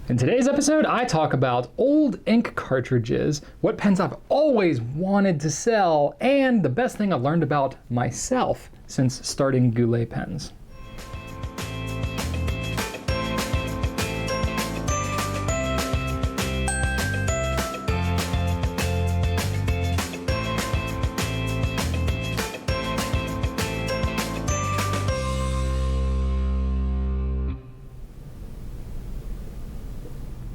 In today's episode, I talk about old ink cartridges, what pens I've always wanted to sell, and the best thing I've learned about myself since starting GouletPens.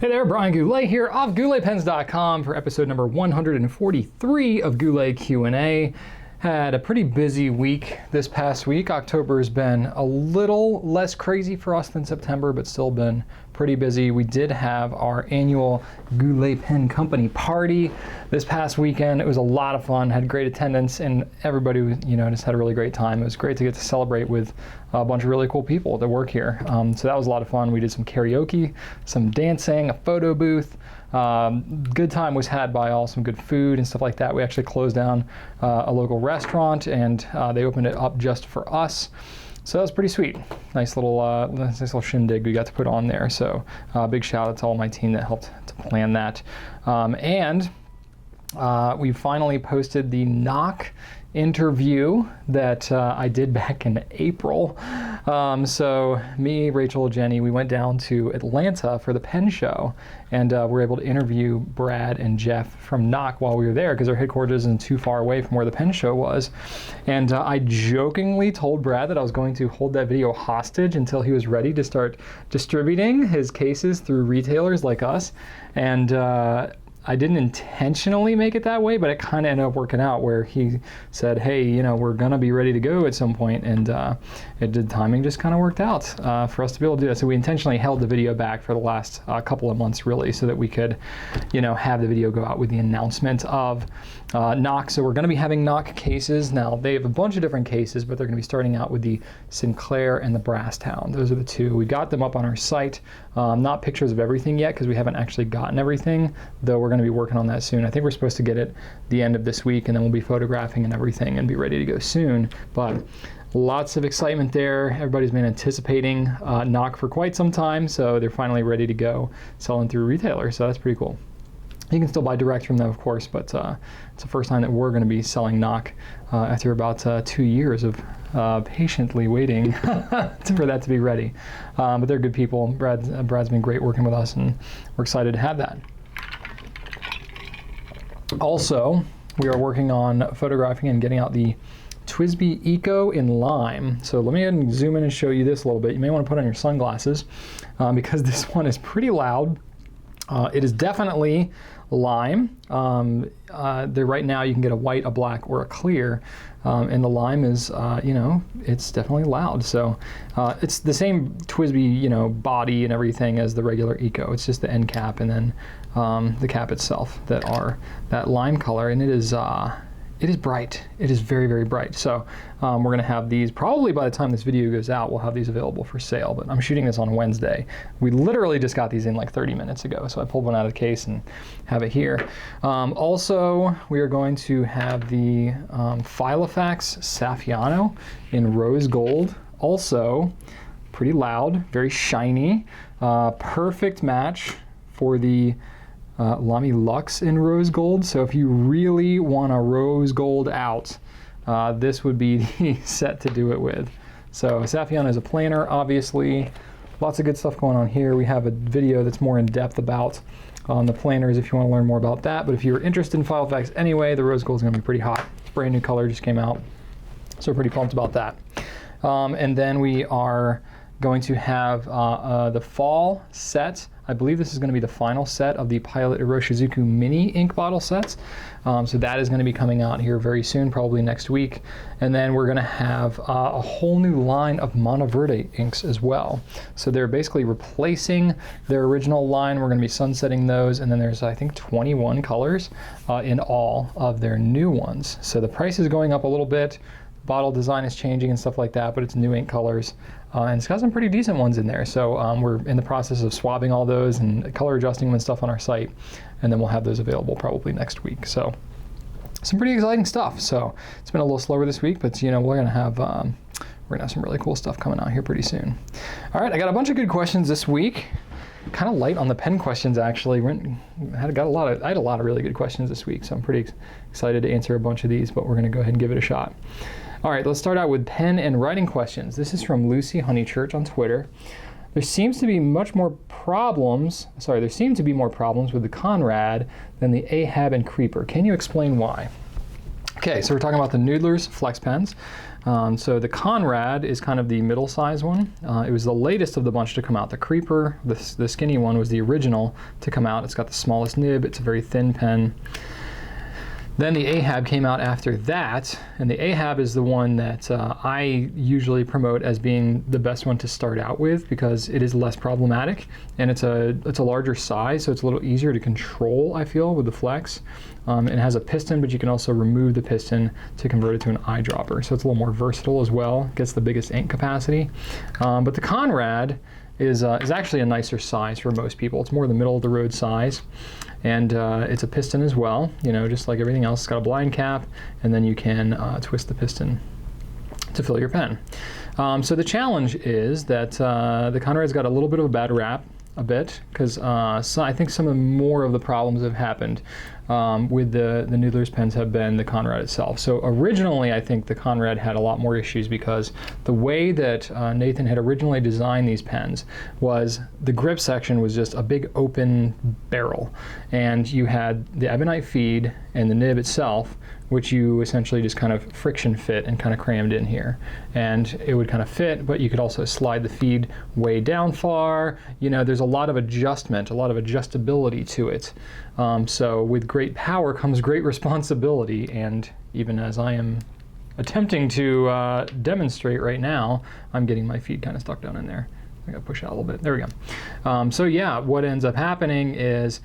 Hey there, Brian Goulet here of GouletPens.com for episode number 143 of Goulet Q&A. Had a pretty busy week this past week. October has been a little less crazy for us than September, but still been pretty busy. We did have our annual Goulet Pen Company party this past weekend. It was a lot of fun, had great attendance, and everybody, just had a really great time. It was great to get to celebrate with a bunch of really cool people that work here. So that was a lot of fun. We did some karaoke, some dancing, a photo booth. Good time was had by all, some good food and stuff like that. We actually closed down a local restaurant and they opened it up just for us. So that was pretty sweet. Nice little shindig we got to put on there. So big shout out to all my team that helped to plan that. We finally posted the knock interview that I did back in April. So me, Rachel, Jenny, we went down to Atlanta for the pen show, and we were able to interview Brad and Jeff from Knock while we were there because our headquarters isn't too far away from where the pen show was. And I jokingly told Brad that I was going to hold that video hostage until he was ready to start distributing his cases through retailers like us. And I didn't intentionally make it that way, but it kind of ended up working out where he said, hey, we're going to be ready to go at some point, and the timing just kind of worked out for us to be able to do that. So we intentionally held the video back for the last couple of months, really, so that we could, have the video go out with the announcement of Knock. So we're going to be having Knock cases. Now, they have a bunch of different cases, but they're going to be starting out with the Sinclair and the Brasstown. Those are the two. We got them up on our site. Not pictures of everything yet because we haven't actually gotten everything, though we're going to be working on that soon. I think we're supposed to get it the end of this week, and then we'll be photographing and everything and be ready to go soon. But lots of excitement there. Everybody's been anticipating Knock for quite some time, so they're finally ready to go selling through retailers, so that's pretty cool. You can still buy direct from them, of course, but it's the first time that we're going to be selling Knock after about 2 years of patiently waiting for that to be ready. But they're good people. Brad's been great working with us, and we're excited to have that. Also, we are working on photographing and getting out the TWSBI Eco in lime. So let me go ahead and zoom in and show you this a little bit. You may want to put on your sunglasses because this one is pretty loud. It is definitely lime. Right now you can get a white, a black, or a clear, and the lime is, it's definitely loud. So it's the same TWSBI, body and everything as the regular Eco. It's just the end cap and then the cap itself that are that lime color, and it is bright. It is very, very bright. So we're going to have these, probably by the time this video goes out, we'll have these available for sale, but I'm shooting this on Wednesday. We literally just got these in like 30 minutes ago, so I pulled one out of the case and have it here. Also, we are going to have the Filofax Saffiano in rose gold. Also, pretty loud, very shiny, perfect match for the Lamy Lux in rose gold. So if you really want a rose gold out, this would be the set to do it with. So Saffiano is a planer, obviously. Lots of good stuff going on here. We have a video that's more in depth about the planers if you want to learn more about that. But if you're interested in Filofax anyway, the rose gold is going to be pretty hot. It's a brand new color, just came out. So pretty pumped about that. And then we are going to have the fall set. I believe this is going to be the final set of the Pilot Iroshizuku mini ink bottle sets. So that is going to be coming out here very soon, probably next week. And then we're going to have a whole new line of Monteverde inks as well. So they're basically replacing their original line. We're going to be sunsetting those. And then there's, I think, 21 colors in all of their new ones. So the price is going up a little bit. Bottle design is changing and stuff like that, but it's new ink colors. And it's got some pretty decent ones in there. So we're in the process of swabbing all those and color adjusting them and stuff on our site. And then we'll have those available probably next week. So some pretty exciting stuff. So it's been a little slower this week, but we're gonna have some really cool stuff coming out here pretty soon. All right, I got a bunch of good questions this week. kind of light on the pen questions actually. I had a lot of really good questions this week, so I'm pretty excited to answer a bunch of these, but we're going to go ahead and give it a shot. All right, let's start out with pen and writing questions. This is from Lucy Honeychurch on Twitter. There seems to be more problems with the Konrad than the Ahab and Creeper. Can you explain why? Okay, so we're talking about the Noodler's flex pens. So the Konrad is kind of the middle size one. It was the latest of the bunch to come out. The Creeper, the skinny one, was the original to come out. It's got the smallest nib. It's a very thin pen. Then the Ahab came out after that, and the Ahab is the one that I usually promote as being the best one to start out with because it is less problematic, and it's a larger size, so it's a little easier to control, I feel, with the flex. It has a piston, but you can also remove the piston to convert it to an eyedropper, so it's a little more versatile as well. Gets the biggest ink capacity. But the Konrad is actually a nicer size for most people. It's more the middle of the road size, and it's a piston as well, just like everything else. It's got a blind cap, and then you can twist the piston to fill your pen. So the challenge is that the Konrad's got a little bit of a bad rap, a bit, because I think some of the problems have happened with the Noodler's pens have been the Konrad itself. So originally, I think the Konrad had a lot more issues because the way that Nathan had originally designed these pens was the grip section was just a big open barrel, and you had the ebonite feed and the nib itself, which you essentially just kind of friction fit and kind of crammed in here. And it would kind of fit, but you could also slide the feed way down far. There's a lot of adjustment, a lot of adjustability to it. So with great power comes great responsibility, and even as I am attempting to demonstrate right now, I'm getting my feed kind of stuck down in there. I gotta push out a little bit. There we go. So yeah, what ends up happening is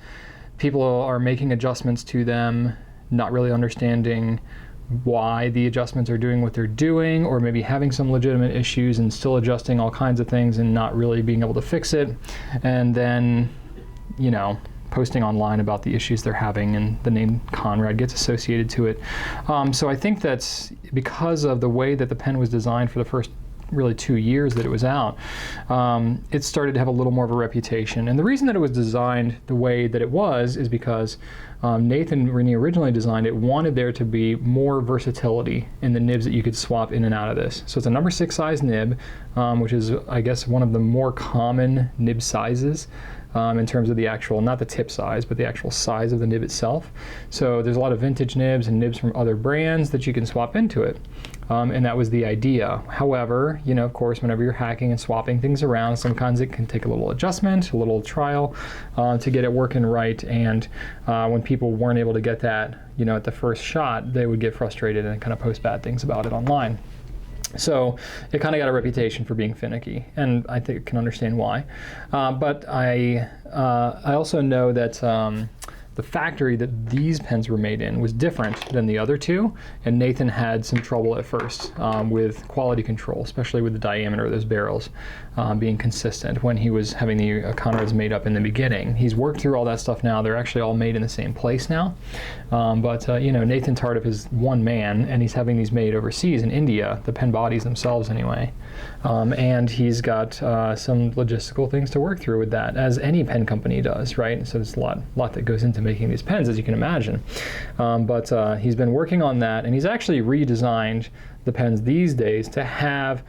people are making adjustments to them, not really understanding why the adjustments are doing what they're doing, or maybe having some legitimate issues and still adjusting all kinds of things and not really being able to fix it, and then posting online about the issues they're having, and the name Konrad gets associated to it. So I think that's because of the way that the pen was designed for the first really 2 years that it was out, it started to have a little more of a reputation. And the reason that it was designed the way that it was is because Nathan, when he originally designed it, wanted there to be more versatility in the nibs that you could swap in and out of this. So it's a number 6 size nib, which is, I guess, one of the more common nib sizes in terms of the actual, not the tip size, but the actual size of the nib itself. So there's a lot of vintage nibs and nibs from other brands that you can swap into it. And that was the idea. However, of course, whenever you're hacking and swapping things around, sometimes it can take a little adjustment, a little trial to get it working right. And when people weren't able to get that, at the first shot, they would get frustrated and kind of post bad things about it online. So it kind of got a reputation for being finicky, and I think I can understand why. But I also know that the factory that these pens were made in was different than the other two, and Nathan had some trouble at first with quality control, especially with the diameter of those barrels being consistent when he was having the Konrads made up in the beginning. He's worked through all that stuff now. They're actually all made in the same place now. But Nathan Tardif is one man, and he's having these made overseas in India, the pen bodies themselves anyway. And he's got some logistical things to work through with that, as any pen company does, right? So there's a lot that goes into making these pens, as you can imagine. But he's been working on that, and he's actually redesigned the pens these days to have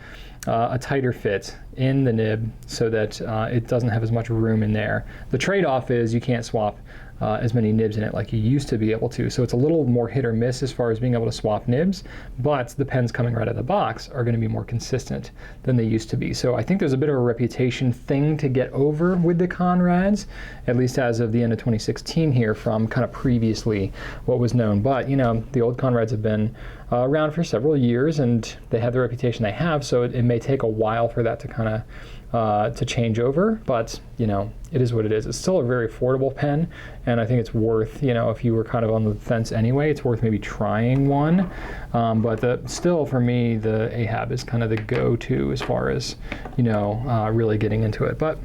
a tighter fit in the nib so that it doesn't have as much room in there. The trade-off is you can't swap as many nibs in it like you used to be able to. So it's a little more hit or miss as far as being able to swap nibs, but the pens coming right out of the box are going to be more consistent than they used to be. So I think there's a bit of a reputation thing to get over with the Konrads, at least as of the end of 2016 here from kind of previously what was known. But the old Konrads have been around for several years, and they have the reputation they have, so it may take a while for that to kind of to change over, but it is what it is. It's still a very affordable pen, and I think it's worth, if you were kind of on the fence anyway, it's worth maybe trying one. But still, for me, the Ahab is kind of the go-to as far as really getting into it. But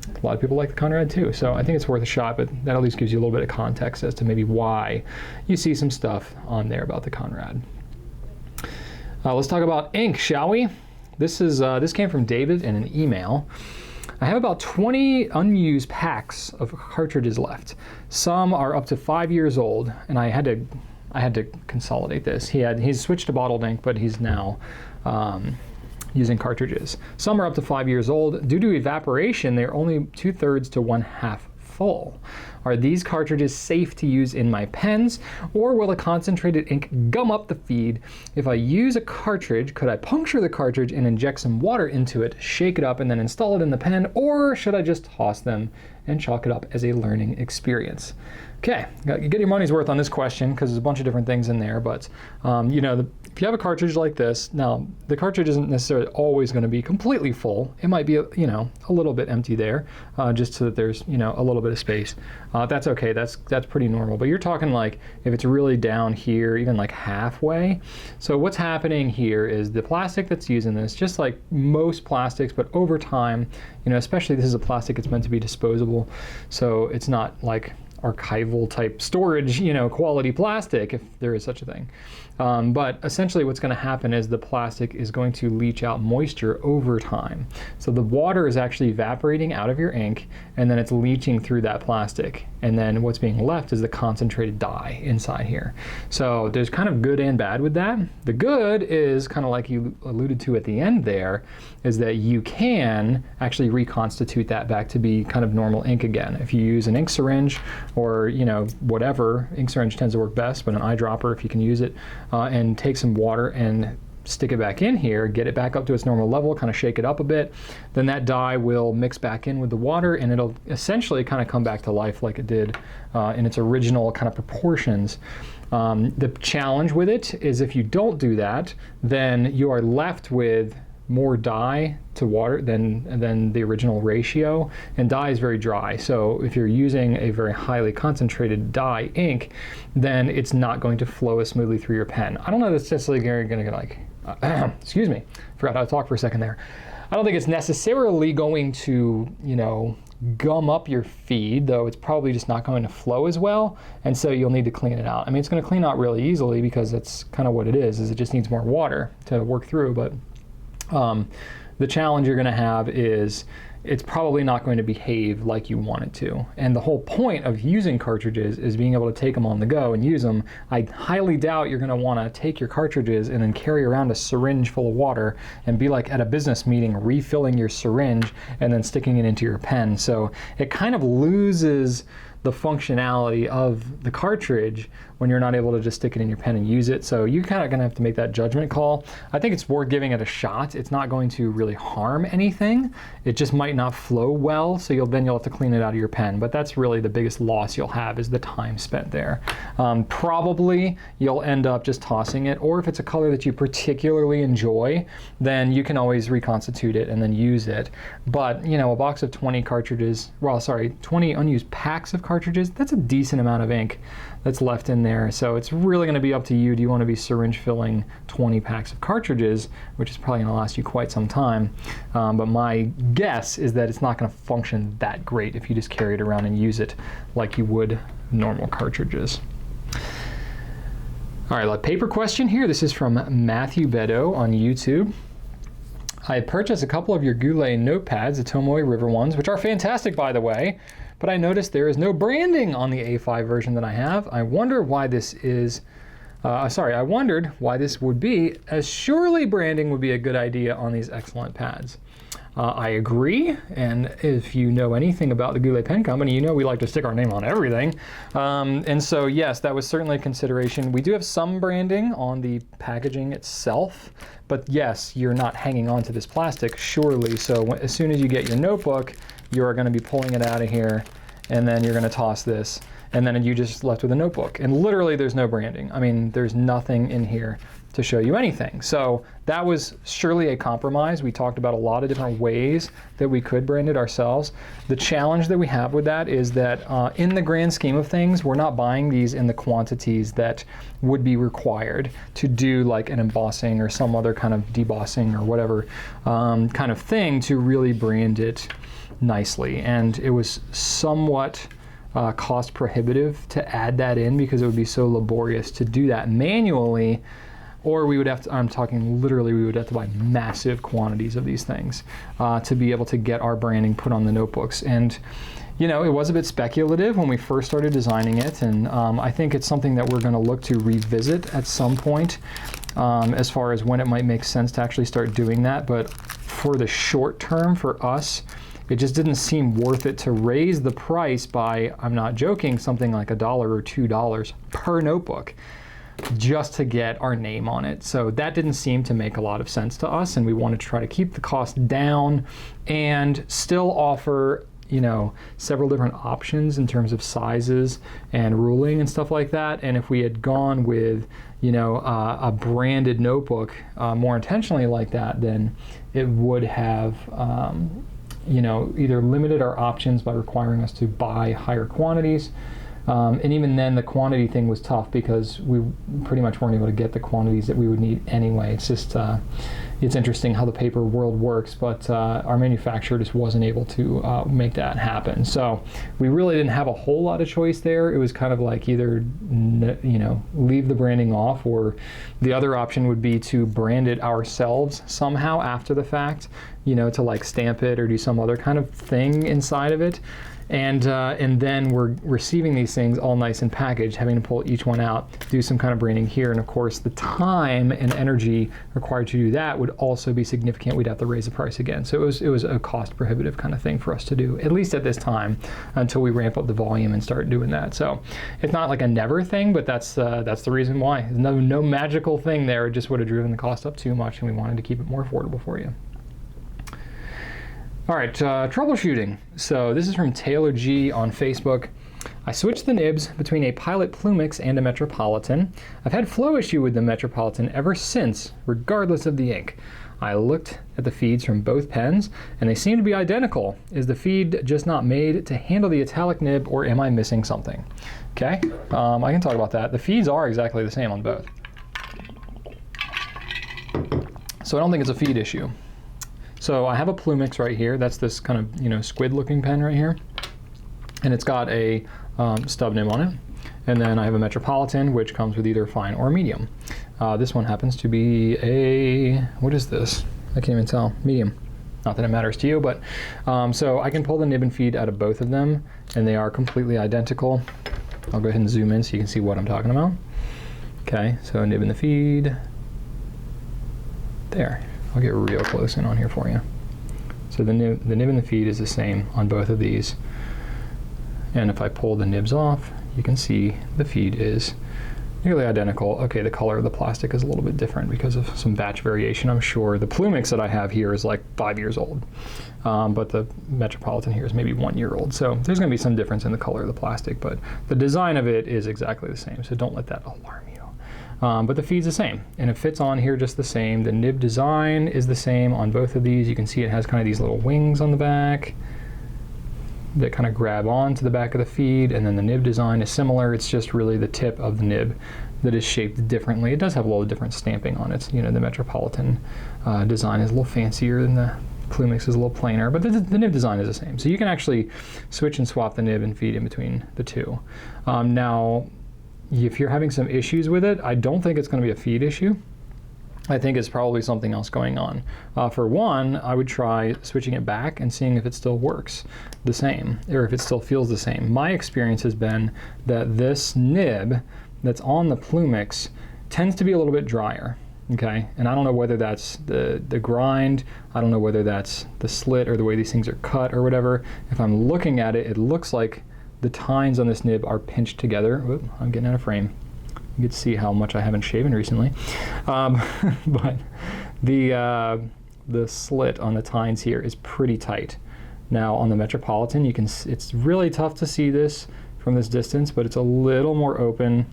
a lot of people like the Konrad too, so I think it's worth a shot. But that at least gives you a little bit of context as to maybe why you see some stuff on there about the Konrad. Let's talk about ink, shall we? This came from David in an email. I have about 20 unused packs of cartridges left. Some are up to 5 years old, and I had to consolidate this. He's switched to bottled ink, but he's now using cartridges. Some are up to 5 years old. Due to evaporation, they're only 2/3 to 1/2 full. Are these cartridges safe to use in my pens, or will the concentrated ink gum up the feed? If I use a cartridge, could I puncture the cartridge and inject some water into it, shake it up, and then install it in the pen, or should I just toss them and chalk it up as a learning experience? Okay, you get your money's worth on this question because there's a bunch of different things in there, but you know, if you have a cartridge like this, now the cartridge isn't necessarily always going to be completely full. It might be, you know, a little bit empty there, just so that there's, you know, a little bit of space. That's okay. That's pretty normal. But you're talking like if it's really down here, even like halfway. So what's happening here is the plastic that's using this, just like most plastics, but over time, you know, especially this is a plastic, it's meant to be disposable, so it's not like archival type storage, you know, quality plastic, if there is such a thing. But essentially what's going to happen is the plastic is going to leach out moisture over time. So the water is actually evaporating out of your ink, and then it's leaching through that plastic. And then what's being left is the concentrated dye inside here. So there's kind of good and bad with that. The good is kind of like you alluded to at the end there, is that you can actually reconstitute that back to be kind of normal ink again. If you use an ink syringe or, you know, whatever, ink syringe tends to work best, but an eyedropper if you can use it, and take some water and stick it back in here, get it back up to its normal level, kind of shake it up a bit, then that dye will mix back in with the water and it'll essentially kind of come back to life like it did in its original kind of proportions. The challenge with it is if you don't do that, then you are left with more dye to water than the original ratio, and dye is very dry. So if you're using a very highly concentrated dye ink, then it's not going to flow as smoothly through your pen. I don't know that's necessarily going to like, excuse me, forgot how to talk for a second there. I don't think it's necessarily going to, you know, gum up your feed, though it's probably just not going to flow as well, and so you'll need to clean it out. I mean, it's going to clean out really easily because that's kind of what it is it just needs more water to work through, but the challenge you're going to have is it's probably not going to behave like you want it to. And the whole point of using cartridges is being able to take them on the go and use them. I highly doubt you're going to want to take your cartridges and then carry around a syringe full of water and be like at a business meeting refilling your syringe and then sticking it into your pen. So it kind of loses the functionality of the cartridge when you're not able to just stick it in your pen and use it. So you're kind of going to have to make that judgment call. I think it's worth giving it a shot. It's not going to really harm anything. It just might not flow well, so you'll have to clean it out of your pen. But that's really the biggest loss you'll have is the time spent there. Probably you'll end up just tossing it, or if it's a color that you particularly enjoy, then you can always reconstitute it and then use it. But you know, a box of 20 cartridges, 20 unused packs of cartridges, that's a decent amount of ink that's left in there. So it's really going to be up to you. Do you want to be syringe filling 20 packs of cartridges, which is probably going to last you quite some time. But my guess is that it's not going to function that great if you just carry it around and use it like you would normal cartridges. All right, a paper question here. This is from Matthew Beddow on YouTube. I purchased a couple of your Goulet notepads, the Tomoe River ones, which are fantastic, by the way, but I noticed there is no branding on the A5 version that I have. I wonder why this is, I wondered why this would be, as surely branding would be a good idea on these excellent pads. I agree, and if you know anything about the Goulet Pen Company, you know we like to stick our name on everything. And so yes, that was certainly a consideration. We do have some branding on the packaging itself, but yes, you're not hanging on to this plastic, surely. So as soon as you get your notebook, you're going to be pulling it out of here, and then you're going to toss this, and then you just left with a notebook. And literally there's no branding. I mean, there's nothing in here to show you anything. So that was surely a compromise. We talked about a lot of different ways that we could brand it ourselves. The challenge that we have with that is that in the grand scheme of things, we're not buying these in the quantities that would be required to do like an embossing or some other kind of debossing or whatever kind of thing to really brand it nicely. And it was somewhat cost prohibitive to add that in because it would be so laborious to do that manually. Or we would have to, I'm talking literally, we would have to buy massive quantities of these things to be able to get our branding put on the notebooks. And you know, it was a bit speculative when we first started designing it, and I think it's something that we're going to look to revisit at some point as far as when it might make sense to actually start doing that. But for the short term, for us, it just didn't seem worth it to raise the price by, I'm not joking, something like $1 or $2 per notebook just to get our name on it. So that didn't seem to make a lot of sense to us, and we wanted to try to keep the cost down and still offer, you know, several different options in terms of sizes and ruling and stuff like that. And if we had gone with, you know, a branded notebook more intentionally like that, then it would have, you know, either limited our options by requiring us to buy higher quantities. And even then, the quantity thing was tough because we pretty much weren't able to get the quantities that we would need anyway. It's just, it's interesting how the paper world works, but our manufacturer just wasn't able to make that happen. So we really didn't have a whole lot of choice there. It was kind of like either, you know, leave the branding off, or the other option would be to brand it ourselves somehow after the fact, you know, to like stamp it or do some other kind of thing inside of it. And then we're receiving these things all nice and packaged, having to pull each one out, do some kind of branding here. And of course, the time and energy required to do that would also be significant. We'd have to raise the price again. So it was a cost prohibitive kind of thing for us to do, at least at this time, until we ramp up the volume and start doing that. So it's not like a never thing, but that's the reason why. There's no magical thing there. It just would have driven the cost up too much, and we wanted to keep it more affordable for you. All right, troubleshooting. So this is from Taylor G on Facebook. I switched the nibs between a Pilot Plumix and a Metropolitan. I've had flow issue with the Metropolitan ever since, regardless of the ink. I looked at the feeds from both pens, and they seem to be identical. Is the feed just not made to handle the italic nib, or am I missing something? Okay, I can talk about that. The feeds are exactly the same on both. So I don't think it's a feed issue. So I have a Plumix right here. That's this kind of, you know, squid-looking pen right here. And it's got a stub nib on it. And then I have a Metropolitan, which comes with either fine or medium. This one happens to be a, what is this? I can't even tell. Medium. Not that it matters to you, but so I can pull the nib and feed out of both of them, and they are completely identical. I'll go ahead and zoom in so you can see what I'm talking about. Okay, so nib and the feed. There. I'll get real close in on here for you. So the nib and the feed is the same on both of these. And if I pull the nibs off, you can see the feed is nearly identical. Okay, the color of the plastic is a little bit different because of some batch variation, I'm sure. The Plumix that I have here is like 5 years old, but the Metropolitan here is maybe 1 year old. So there's gonna be some difference in the color of the plastic, but the design of it is exactly the same, so don't let that alarm you. But the feed's the same, and it fits on here just the same. The nib design is the same on both of these. You can see it has kind of these little wings on the back that kind of grab onto the back of the feed, and then the nib design is similar. It's just really the tip of the nib that is shaped differently. It does have a little different stamping on it. You know, the Metropolitan design is a little fancier than the Plumix is a little plainer, but the nib design is the same. So you can actually switch and swap the nib and feed in between the two. Now, if you're having some issues with it, I don't think it's going to be a feed issue. I think it's probably something else going on. For one, I would try switching it back and seeing if it still works the same, or if it still feels the same. My experience has been that this nib that's on the Plumix tends to be a little bit drier. Okay, and I don't know whether that's the grind, I don't know whether that's the slit or the way these things are cut or whatever. If I'm looking at it, it looks like the tines on this nib are pinched together. Whoop, I'm getting out of frame. You can see how much I haven't shaven recently. But the slit on the tines here is pretty tight. Now on the Metropolitan, you can. It's really tough to see this from this distance, but it's a little more open.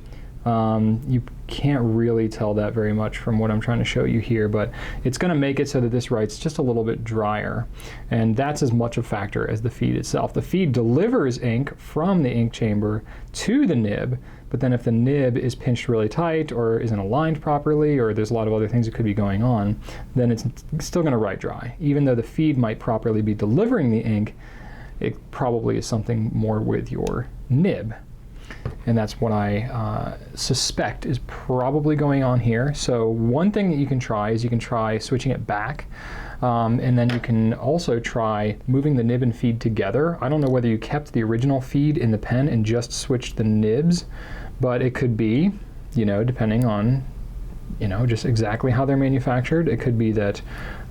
You can't really tell that very much from what I'm trying to show you here, but it's going to make it so that this writes just a little bit drier, and that's as much a factor as the feed itself. The feed delivers ink from the ink chamber to the nib, but then if the nib is pinched really tight or isn't aligned properly, or there's a lot of other things that could be going on, then it's still going to write dry. Even though the feed might properly be delivering the ink, it probably is something more with your nib. And that's what I suspect is probably going on here. So one thing that you can try is you can try switching it back. And then you can also try moving the nib and feed together. I don't know whether you kept the original feed in the pen and just switched the nibs, but it could be, you know, depending on, you know, just exactly how they're manufactured. It could be that,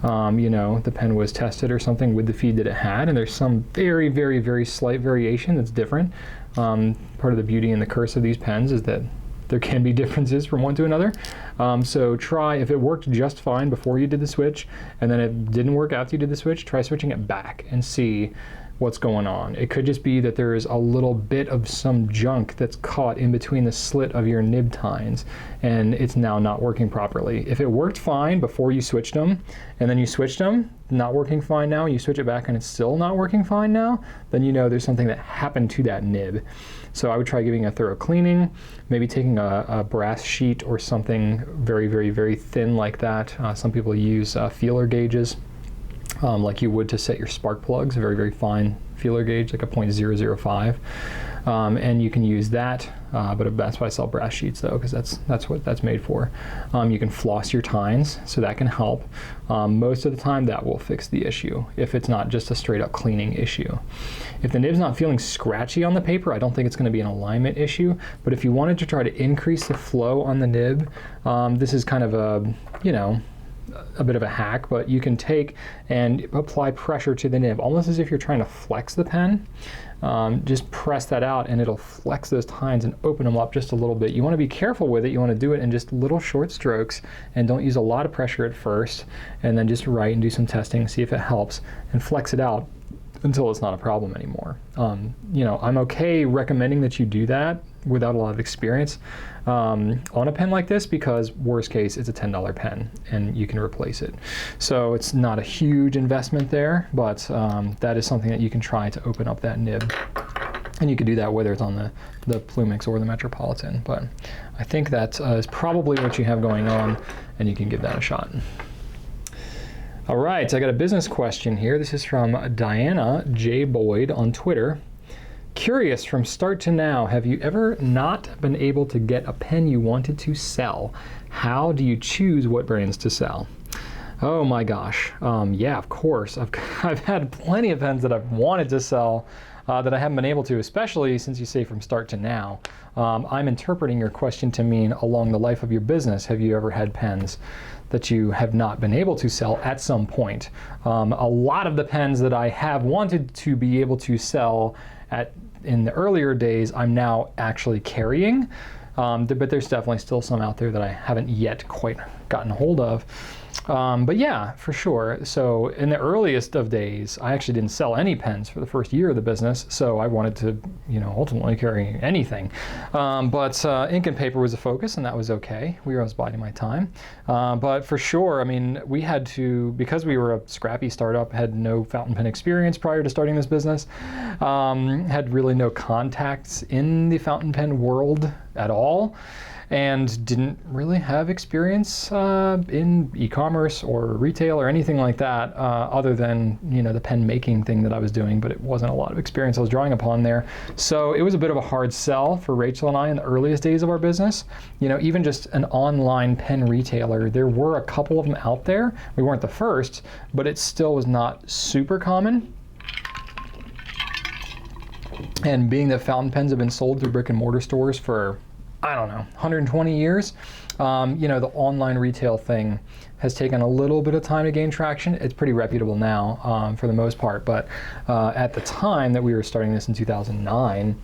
you know, the pen was tested or something with the feed that it had, and there's some very, very, very slight variation that's different. Part of the beauty and the curse of these pens is that there can be differences from one to another. So try, if it worked just fine before you did the switch, and then it didn't work after you did the switch, try switching it back and see what's going on. It could just be that there's a little bit of some junk that's caught in between the slit of your nib tines, and it's now not working properly. If it worked fine before you switched them, and then you switched them, not working fine now, you switch it back and it's still not working fine now, then you know there's something that happened to that nib. So I would try giving a thorough cleaning, maybe taking a brass sheet or something very, very, very thin like that. Some people use feeler gauges. Like you would to set your spark plugs, a very, very fine feeler gauge, like a .005. And you can use that, but that's why I sell brass sheets though, because that's what that's made for. You can floss your tines, so that can help. Most of the time that will fix the issue, if it's not just a straight up cleaning issue. If the nib's not feeling scratchy on the paper, I don't think it's going to be an alignment issue, but if you wanted to try to increase the flow on the nib, this is kind of a, you know, a bit of a hack, but you can take and apply pressure to the nib, almost as if you're trying to flex the pen. Just press that out and it'll flex those tines and open them up just a little bit. You want to be careful with it. You want to do it in just little short strokes and don't use a lot of pressure at first, and then just write and do some testing, see if it helps, and flex it out until it's not a problem anymore. You know, I'm okay recommending that you do that without a lot of experience on a pen like this, because worst case, it's a $10 pen and you can replace it. So it's not a huge investment there, but that is something that you can try to open up that nib. And you can do that whether it's on the Plumix or the Metropolitan. But I think that is probably what you have going on, and you can give that a shot. All right, so I got a business question here. This is from Diana J. Boyd on Twitter. Curious, from start to now, have you ever not been able to get a pen you wanted to sell? How do you choose what brands to sell? Oh my gosh, yeah, of course. I've had plenty of pens that I've wanted to sell that I haven't been able to, especially since you say from start to now. I'm interpreting your question to mean along the life of your business. Have you ever had pens that you have not been able to sell at some point? A lot of the pens that I have wanted to be able to sell in the earlier days, I'm now actually carrying, but there's definitely still some out there that I haven't yet quite gotten hold of. But yeah, for sure. So in the earliest of days, I actually didn't sell any pens for the first year of the business, so I wanted to, you know, ultimately carry anything. But ink and paper was a focus, and that was okay. I was biding my time. But for sure, I mean, we had to, because we were a scrappy startup, had no fountain pen experience prior to starting this business, had really no contacts in the fountain pen world at all, and didn't really have experience in e-commerce or retail or anything like that, other than, you know, the pen making thing that I was doing, but it wasn't a lot of experience I was drawing upon there. So it was a bit of a hard sell for Rachel and I in the earliest days of our business. You know, even just an online pen retailer, there were a couple of them out there. We weren't the first, but it still was not super common. And being that fountain pens have been sold through brick and mortar stores for, I don't know, 120 years, you know, the online retail thing has taken a little bit of time to gain traction. It's pretty reputable now for the most part, but at the time that we were starting this in 2009,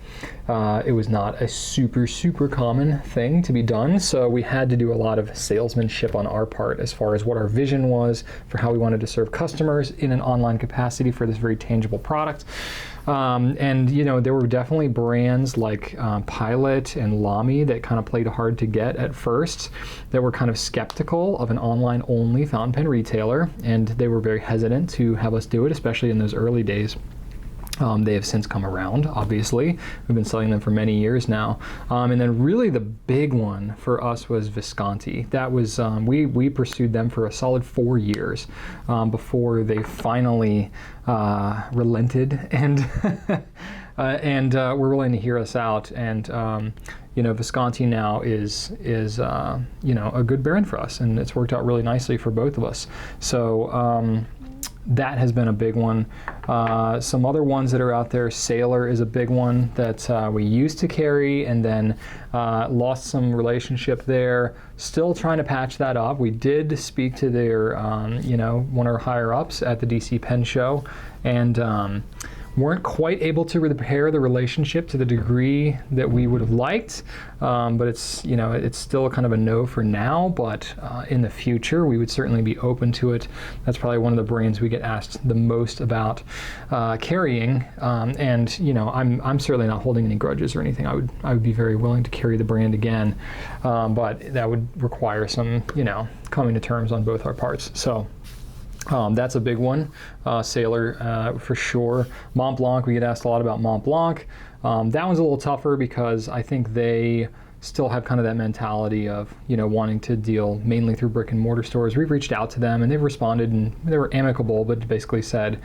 it was not a super, super common thing to be done. So we had to do a lot of salesmanship on our part as far as what our vision was for how we wanted to serve customers in an online capacity for this very tangible product. And, you know, there were definitely brands like Pilot and Lamy that kind of played hard to get at first, that were kind of skeptical of an online-only fountain pen retailer, and they were very hesitant to have us do it, especially in those early days. They have since come around, obviously. We've been selling them for many years now. And then really the big one for us was Visconti. That was, we pursued them for a solid 4 years before they finally relented and and we're willing to hear us out. And you know, Visconti now is you know, a good brand for us, and it's worked out really nicely for both of us. So that has been a big one. Some other ones that are out there, Sailor is a big one that we used to carry and then lost some relationship there. Still trying to patch that up. We did speak to their, you know, one of our higher ups at the DC Pen Show, and weren't quite able to repair the relationship to the degree that we would have liked, but it's, you know, it's still kind of a no for now, but in the future we would certainly be open to it. That's probably one of the brands we get asked the most about carrying, and you know, I'm certainly not holding any grudges or anything. I would be very willing to carry the brand again, but that would require some, you know, coming to terms on both our parts. So that's a big one, Sailor for sure. Mont Blanc, we get asked a lot about Mont Blanc. That one's a little tougher because I think they still have kind of that mentality of, you know, wanting to deal mainly through brick and mortar stores. We've reached out to them and they've responded, and they were amicable, but basically said,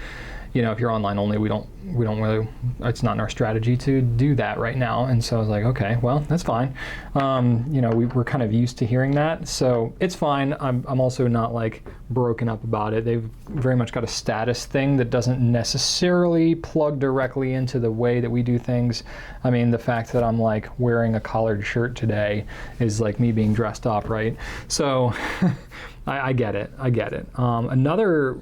you know, if you're online only, we don't really, it's not in our strategy to do that right now. And so I was like, okay, well, that's fine. You know, we're kind of used to hearing that, so it's fine. I'm also not like broken up about it. They've very much got a status thing that doesn't necessarily plug directly into the way that we do things. I mean, the fact that I'm like wearing a collared shirt today is like me being dressed up, right? So I get it. I get it. Another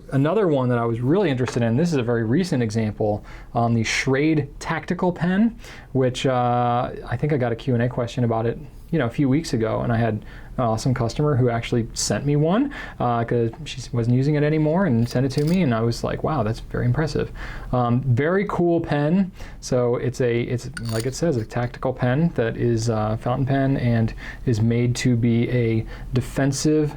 one that I was really interested in, this is a very recent example, the Schrade tactical pen, which I think I got a Q&A question about it, you know, a few weeks ago, and I had an awesome customer who actually sent me one because she wasn't using it anymore and sent it to me, and I was like, wow, that's very impressive. Very cool pen. So it's like it says, a tactical pen that is fountain pen and is made to be a defensive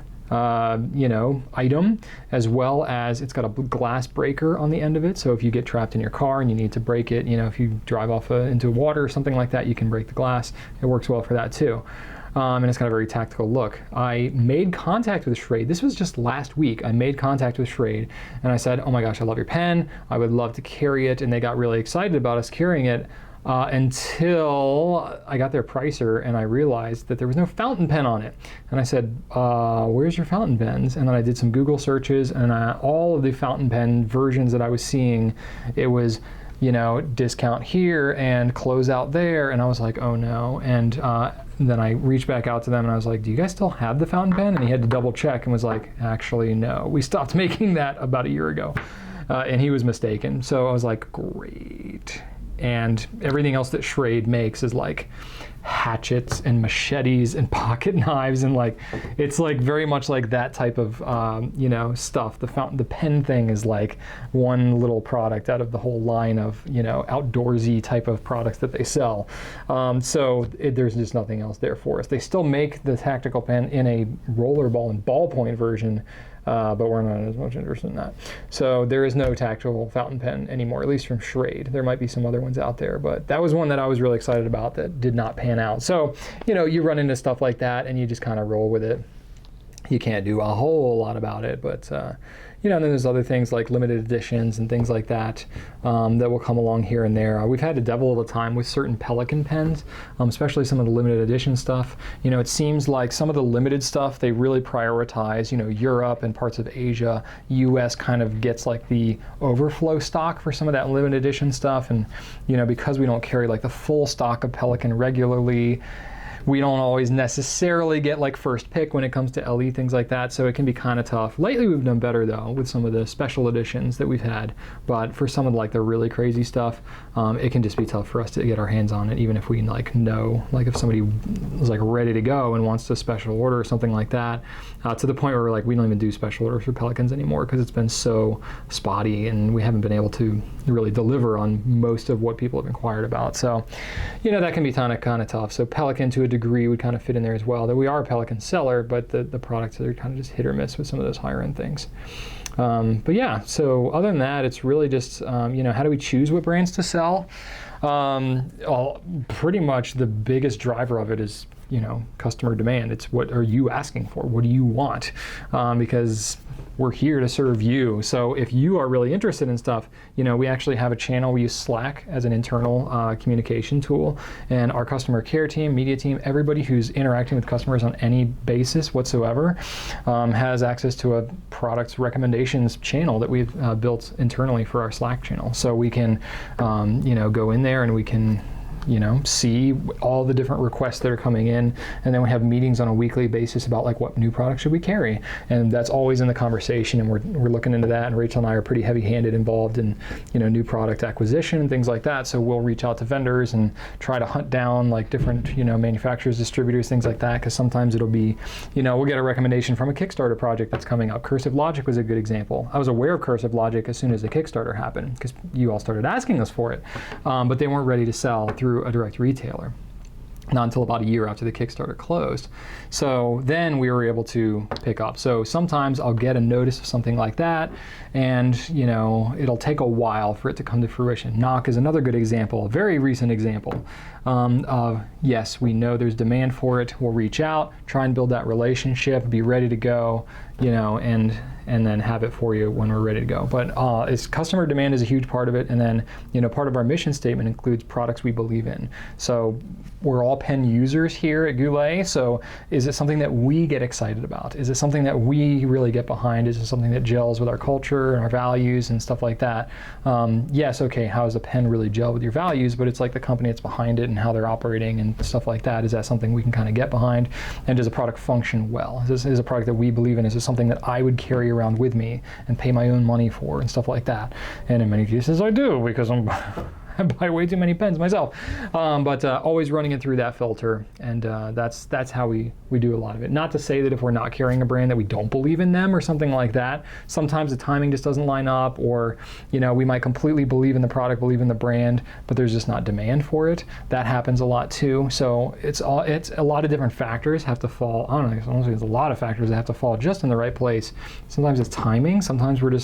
you know, item, as well as it's got a glass breaker on the end of it. So if you get trapped in your car and you need to break it, you know, if you drive off into water or something like that, you can break the glass. It works well for that too. And it's got a very tactical look. I made contact with Schrade. This was just last week. I made contact with Schrade and I said, oh my gosh, I love your pen. I would love to carry it. And they got really excited about us carrying it. Until I got their pricer and I realized that there was no fountain pen on it. And I said, where's your fountain pens? And then I did some Google searches, and all of the fountain pen versions that I was seeing, it was, you know, discount here and close out there. And I was like, oh no. And then I reached back out to them and I was like, do you guys still have the fountain pen? And he had to double check and was like, actually, no. We stopped making that about a year ago. And he was mistaken. So I was like, great. And everything else that Schrade makes is like hatchets and machetes and pocket knives, and like it's like very much like that type of you know, stuff. The pen thing is like one little product out of the whole line of, you know, outdoorsy type of products that they sell. So there's just nothing else there for us. They still make the tactical pen in a rollerball and ballpoint version. But we're not as much interested in that. So there is no tactical fountain pen anymore, at least from Schrade. There might be some other ones out there, but that was one that I was really excited about that did not pan out. So, you know, you run into stuff like that and you just kind of roll with it. You can't do a whole lot about it, but you know, and then there's other things like limited editions and things like that that will come along here and there. We've had to devil all the time with certain Pelican pens, especially some of the limited edition stuff. You know, it seems like some of the limited stuff, they really prioritize, you know, Europe and parts of Asia. US kind of gets like the overflow stock for some of that limited edition stuff. And, you know, because we don't carry like the full stock of Pelican regularly, we don't always necessarily get like first pick when it comes to LE, things like that, so it can be kind of tough. Lately we've done better though with some of the special editions that we've had, but for some of like the really crazy stuff, it can just be tough for us to get our hands on it, even if we like know, like if somebody is like ready to go and wants to special order or something like that, to the point where we're like, we don't even do special orders for Pelicans anymore because it's been so spotty and we haven't been able to really deliver on most of what people have inquired about. So, you know, that can be kind of tough. So Pelican to a degree would kind of fit in there as well. That we are a Pelican seller, but the products are kind of just hit or miss with some of those higher end things. But yeah, so other than that, it's really just, you know, how do we choose what brands to sell? Pretty much the biggest driver of it is customer demand. It's what are you asking for? What do you want? Because we're here to serve you. So if you are really interested in stuff, we actually have a channel. We use Slack as an internal communication tool, and our customer care team, media team, everybody who's interacting with customers on any basis whatsoever has access to a product recommendations channel that we've built internally for our Slack channel. So we can, go in there and we can see all the different requests that are coming in, and then we have meetings on a weekly basis about like what new product should we carry, and that's always in the conversation, and we're looking into that, and Rachel and I are pretty heavy-handed involved in new product acquisition and things like that. So we'll reach out to vendors and try to hunt down like different manufacturers, distributors, things like that, because sometimes it'll be we'll get a recommendation from a Kickstarter project that's coming up. Cursive Logic was a good example. I was aware of Cursive Logic as soon as the Kickstarter happened because you all started asking us for it, but they weren't ready to sell through a direct retailer, not until about a year after the Kickstarter closed. So then we were able to pick up. So sometimes I'll get a notice of something like that, and it'll take a while for it to come to fruition. Knock is another good example, a very recent example of, yes, we know there's demand for it. We'll reach out, try and build that relationship, be ready to go, and then have it for you when we're ready to go. But it's customer demand is a huge part of it, and then part of our mission statement includes products we believe in. So we're all pen users here at Goulet, so is it something that we get excited about? Is it something that we really get behind? Is it something that gels with our culture and our values and stuff like that? Yes, okay, how does a pen really gel with your values? But it's like the company that's behind it and how they're operating and stuff like that. Is that something we can kind of get behind? And does a product function well? Is this a product that we believe in? Is this something that I would carry around with me and pay my own money for and stuff like that? And in many cases I do, because I buy way too many pens myself, but always running it through that filter, and that's how we do a lot of it. Not to say that if we're not carrying a brand that we don't believe in them or something like that. Sometimes the timing just doesn't line up, or we might completely believe in the product, believe in the brand, but there's just not demand for it. That happens a lot too. So it's a lot of different factors have to fall. I don't know, there's a lot of factors that have to fall just in the right place. Sometimes it's timing. Sometimes we're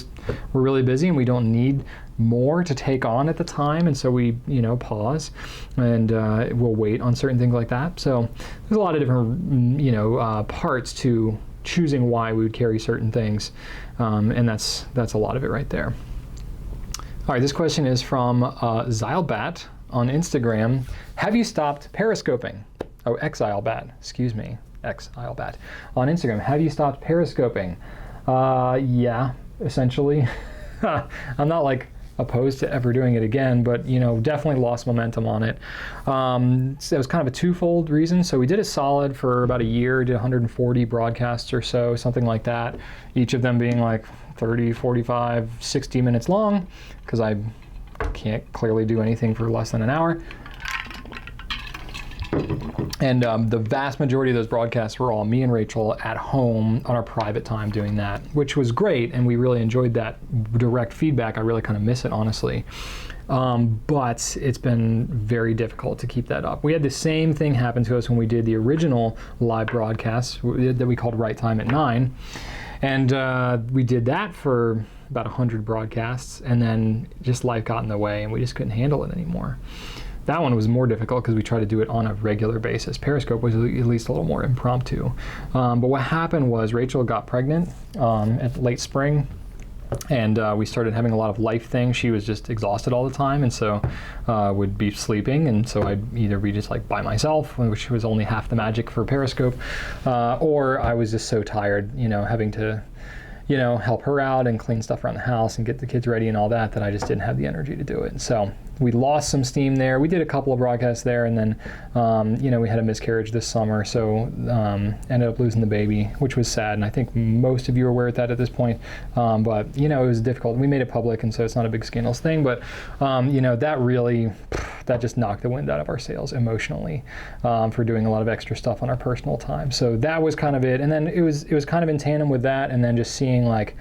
really busy and we don't need more to take on at the time, and so we pause and we'll wait on certain things like that. So there's a lot of different parts to choosing why we would carry certain things, and that's a lot of it right there. All right, this question is from xilebat on Instagram. Have you stopped periscoping? Oh, xilebat, excuse me, xilebat on Instagram. Have you stopped periscoping? Yeah, essentially. I'm not like opposed to ever doing it again, but definitely lost momentum on it. So it was kind of a twofold reason. So we did it solid for about a year, did 140 broadcasts or so, something like that, each of them being like 30, 45, 60 minutes long, because I can't clearly do anything for less than an hour. And the vast majority of those broadcasts were all me and Rachel at home on our private time doing that, which was great, and we really enjoyed that direct feedback. I really kind of miss it, honestly. But it's been very difficult to keep that up. We had the same thing happen to us when we did the original live broadcast that we called Right Time at 9. And we did that for about 100 broadcasts, and then just life got in the way, and we just couldn't handle it anymore. That one was more difficult because we tried to do it on a regular basis. Periscope was at least a little more impromptu. But what happened was Rachel got pregnant at late spring, and we started having a lot of life things. She was just exhausted all the time, and so would be sleeping, and so I'd either be just like by myself, which was only half the magic for Periscope, or I was just so tired, having to help her out and clean stuff around the house and get the kids ready and all that I just didn't have the energy to do it. So we lost some steam there. We did a couple of broadcasts there, and then we had a miscarriage this summer, so ended up losing the baby, which was sad, and I think most of you are aware of that at this point. But it was difficult. We made it public, and so it's not a big scandalous thing, but that just knocked the wind out of our sails emotionally for doing a lot of extra stuff on our personal time. So that was kind of it, and then it was kind of in tandem with that, and then just seeing a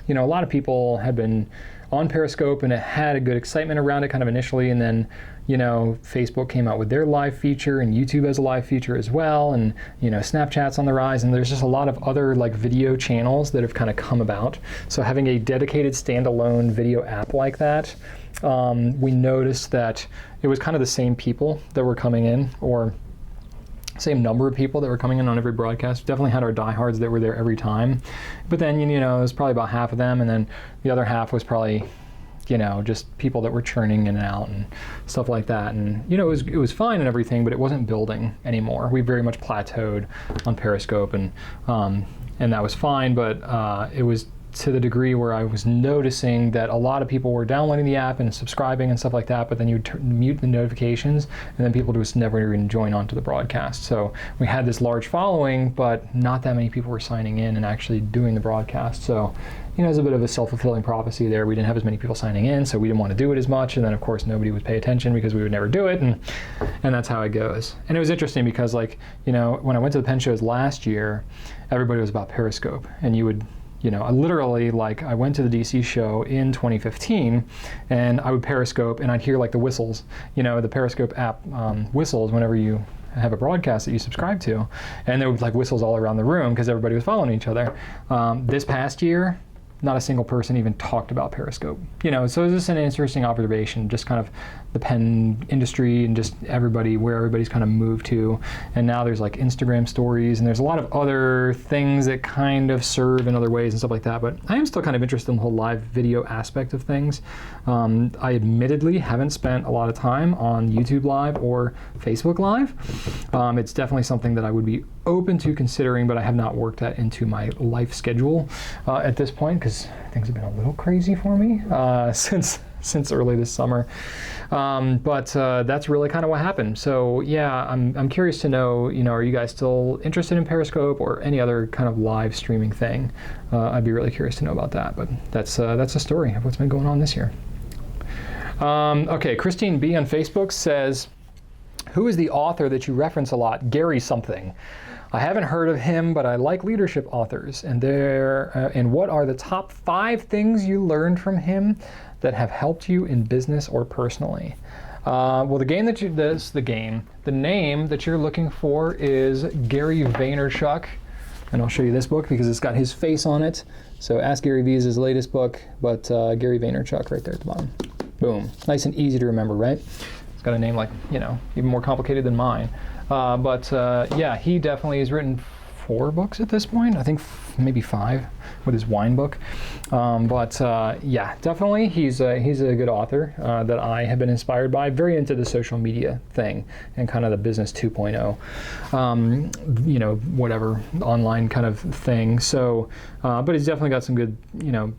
lot of people had been on Periscope and it had a good excitement around it kind of initially, and then Facebook came out with their live feature, and YouTube has a live feature as well, and Snapchat's on the rise, and there's just a lot of other video channels that have kind of come about. So having a dedicated standalone video app like that, we noticed that it was kind of the same people that were coming in, or same number of people that were coming in on every broadcast. Definitely had our diehards that were there every time. But then, you know, it was probably about half of them, and then the other half was probably, you know, just people that were churning in and out and stuff like that. And, you know, it was fine and everything, but it wasn't building anymore. We very much plateaued on Periscope, and that was fine, but it was to the degree where I was noticing that a lot of people were downloading the app and subscribing and stuff like that, but then you mute the notifications, and then people just never even join onto the broadcast. So we had this large following, but not that many people were signing in and actually doing the broadcast. So, you know, there's a bit of a self-fulfilling prophecy there. We didn't have as many people signing in, so we didn't want to do it as much, and then of course nobody would pay attention because we would never do it, and that's how it goes. And it was interesting because, like, you know, when I went to the pen shows last year, everybody was about Periscope, and you would, you know, I literally, like, I went to the DC show in 2015, and I would Periscope, and I'd hear like the whistles, you know, the Periscope app whistles whenever you have a broadcast that you subscribe to, and there would be like whistles all around the room because everybody was following each other. This past year, not a single person even talked about Periscope. You know, so it's just an interesting observation, just kind of the pen industry and just everybody, where everybody's kind of moved to. And now there's like Instagram stories, and there's a lot of other things that kind of serve in other ways and stuff like that. But I am still kind of interested in the whole live video aspect of things. I admittedly haven't spent a lot of time on YouTube Live or Facebook Live. It's definitely something that I would be open to considering, but I have not worked that into my life schedule at this point, because things have been a little crazy for me since early this summer. But that's really kind of what happened. So yeah, I'm curious to know, you know, are you guys still interested in Periscope or any other kind of live streaming thing? I'd be really curious to know about that. But that's a story of what's been going on this year. Okay, Christine B on Facebook says, who is the author that you reference a lot? Gary something. I haven't heard of him, but I like leadership authors. And what are the top 5 things you learned from him that have helped you in business or personally? Well, the name that you're looking for is Gary Vaynerchuk. And I'll show you this book because it's got his face on it. So Ask Gary Vee is his latest book, but Gary Vaynerchuk right there at the bottom. Boom. Nice and easy to remember, right? It's got a name like, you know, even more complicated than mine. Yeah, he definitely has written 4 books at this point. I think maybe 5 with his wine book. Yeah, definitely he's a good author that I have been inspired by. Very into the social media thing and kind of the business 2.0, you know, whatever online kind of thing. So, but he's definitely got some good, you know,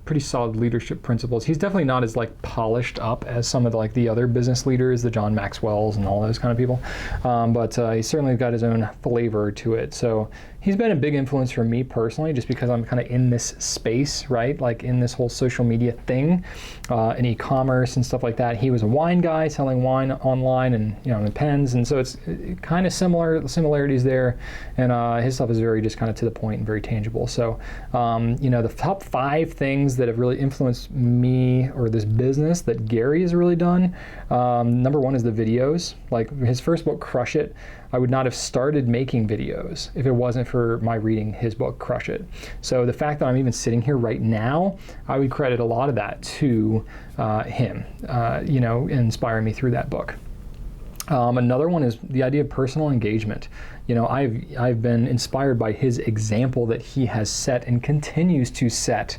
pretty solid leadership principles. He's definitely not as like polished up as some of the other business leaders, the John Maxwells and all those kind of people. But he's certainly got his own flavor to it. So he's been a big influence for me personally, just because I'm kind of in this space, right? Like in this whole social media thing, in e-commerce and stuff like that. He was a wine guy selling wine online and, you know, in pens. And so it's kind of similarities there. And his stuff is very just kind of to the point and very tangible. So, you know, the top 5 things that have really influenced me or this business that Gary has really done. Number 1 is the videos. Like his first book, Crush It, I would not have started making videos if it wasn't for my reading his book, Crush It. So the fact that I'm even sitting here right now, I would credit a lot of that to him, you know, inspiring me through that book. Another one is the idea of personal engagement. You know, I've been inspired by his example that he has set and continues to set